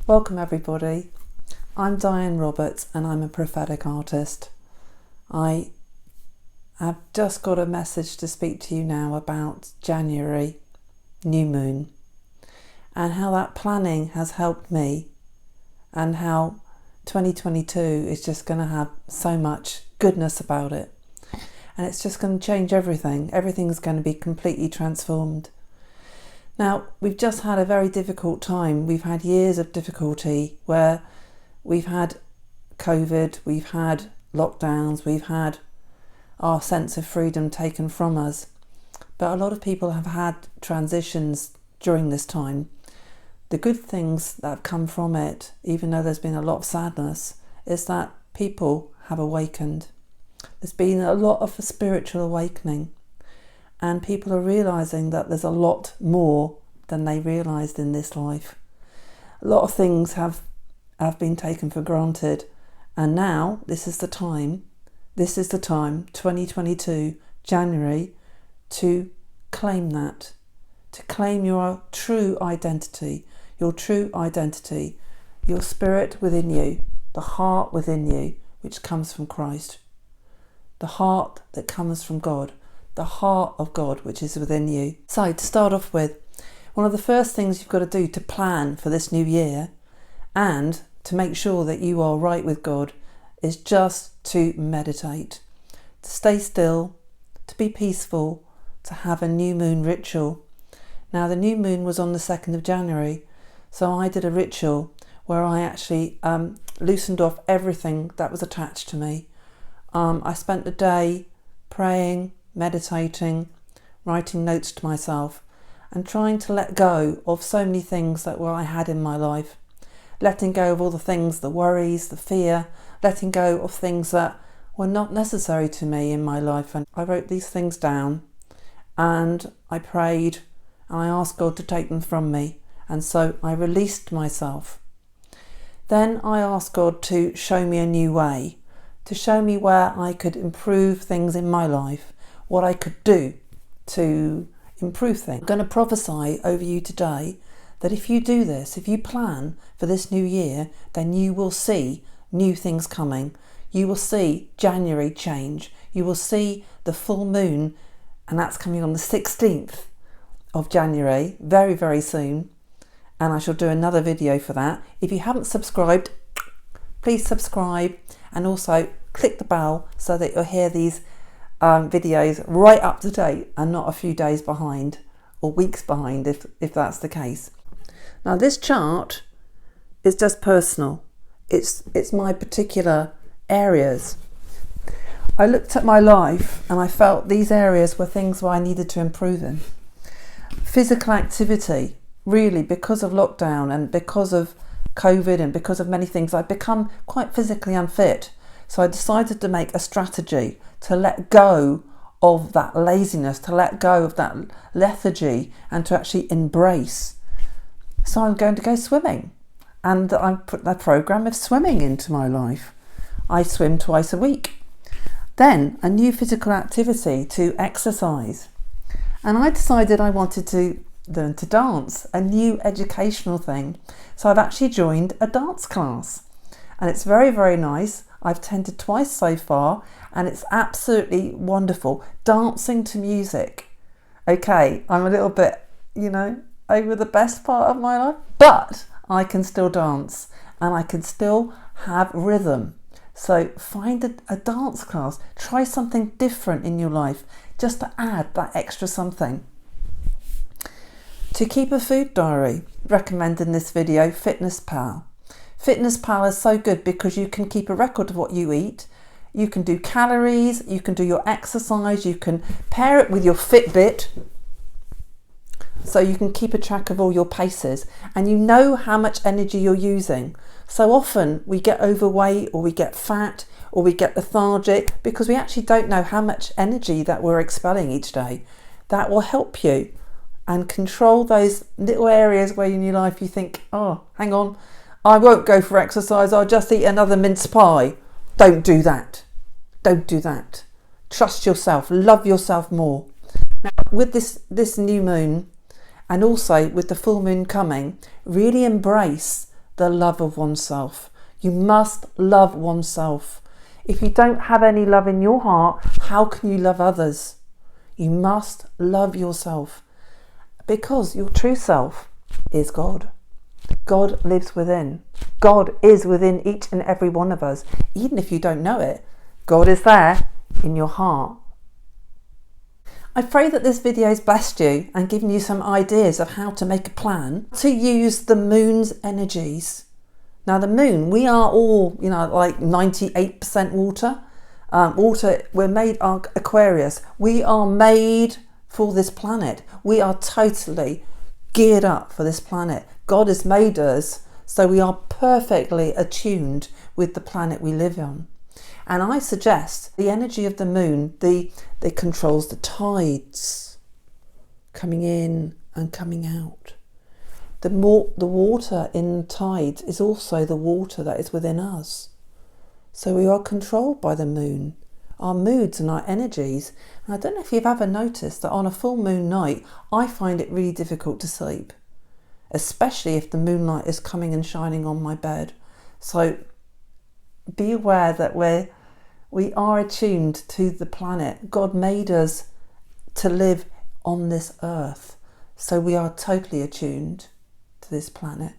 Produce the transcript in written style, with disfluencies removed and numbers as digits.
Welcome everybody. I'm Diane Roberts and I'm a prophetic artist. I have just got a message to speak to you now about January, new moon, and how that planning has helped me and how 2022 is just going to have so much goodness about it. And it's just going to change everything. Everything's going to be completely transformed. Now, we've just had a very difficult time. We've had years of difficulty where we've had COVID, we've had lockdowns, we've had our sense of freedom taken from us. But a lot of people have had transitions during this time. The good things that have come from it, even though there's been a lot of sadness, is that people have awakened. There's been a lot of spiritual awakening. And people are realising that there's a lot more than they realised in this life. A lot of things have been taken for granted. And now, this is the time, 2022, January, to claim that. To claim your true identity, your spirit within you, the heart within you, which comes from Christ. The heart that comes from God. The heart of God which is within you. So to start off with, one of the first things you've got to do to plan for this new year and to make sure that you are right with God is just to meditate, to stay still, to be peaceful, to have a new moon ritual. Now the new moon was on the 2nd of January, so I did a ritual where I actually loosened off everything that was attached to me. I spent the day praying, meditating, writing notes to myself and trying to let go of so many things that I had in my life. Letting go of all the things, the worries, the fear, letting go of things that were not necessary to me in my life. And I wrote these things down and I prayed and I asked God to take them from me. And so I released myself. Then I asked God to show me a new way, to show me where I could improve things in my life, what I could do to improve things. I'm going to prophesy over you today that if you do this, if you plan for this new year, then you will see new things coming. You will see January change. You will see the full moon, and that's coming on the 16th of January, very, very soon. And I shall do another video for that. If you haven't subscribed, please subscribe and also click the bell so that you'll hear these videos right up to date and not a few days behind or weeks behind if that's the case. Now this chart is just personal. It's my particular areas. I looked at my life and I felt these areas were things where I needed to improve in. Physical activity, really, because of lockdown and because of COVID and because of many things, I've become quite physically unfit. So I decided to make a strategy to let go of that laziness, to let go of that lethargy and to actually embrace. So I'm going to go swimming and I put that program of swimming into my life. I swim twice a week. Then a new physical activity to exercise. And I decided I wanted to learn to dance, a new educational thing. So I've actually joined a dance class and it's very, very nice. I've attended twice so far and it's absolutely wonderful. Dancing to music. Okay, I'm a little bit, over the best part of my life, but I can still dance and I can still have rhythm. So find a dance class. Try something different in your life just to add that extra something. To keep a food diary, recommend in this video Fitness Pal. Fitness Pal is so good because you can keep a record of what you eat. You can do calories, you can do your exercise, you can pair it with your Fitbit. So you can keep a track of all your paces and you know how much energy you're using. So often we get overweight or we get fat or we get lethargic because we actually don't know how much energy that we're expelling each day. That will help you and control those little areas where in your life you think, oh, hang on, I won't go for exercise, I'll just eat another mince pie. Don't do that. Don't do that. Trust yourself, love yourself more. Now, with this new moon and also with the full moon coming, really embrace the love of oneself. You must love oneself. If you don't have any love in your heart, how can you love others? You must love yourself, because your true self is God. God lives within. God is within each and every one of us. Even if you don't know it, God is there in your heart. I pray that this video has blessed you and given you some ideas of how to make a plan to use the moon's energies. Now the moon, we are all, like 98% water. We're made Aquarius. We are made for this planet. We are totally geared up for this planet. God has made us so we are perfectly attuned with the planet we live on. And I suggest the energy of the moon, that controls the tides coming in and coming out. The water in tides is also the water that is within us. So we are controlled by the moon, our moods and our energies. And I don't know if you've ever noticed that on a full moon night, I find it really difficult to sleep, especially if the moonlight is coming and shining on my bed. So be aware that we are attuned to the planet. God made us to live on this earth, so we are totally attuned to this planet.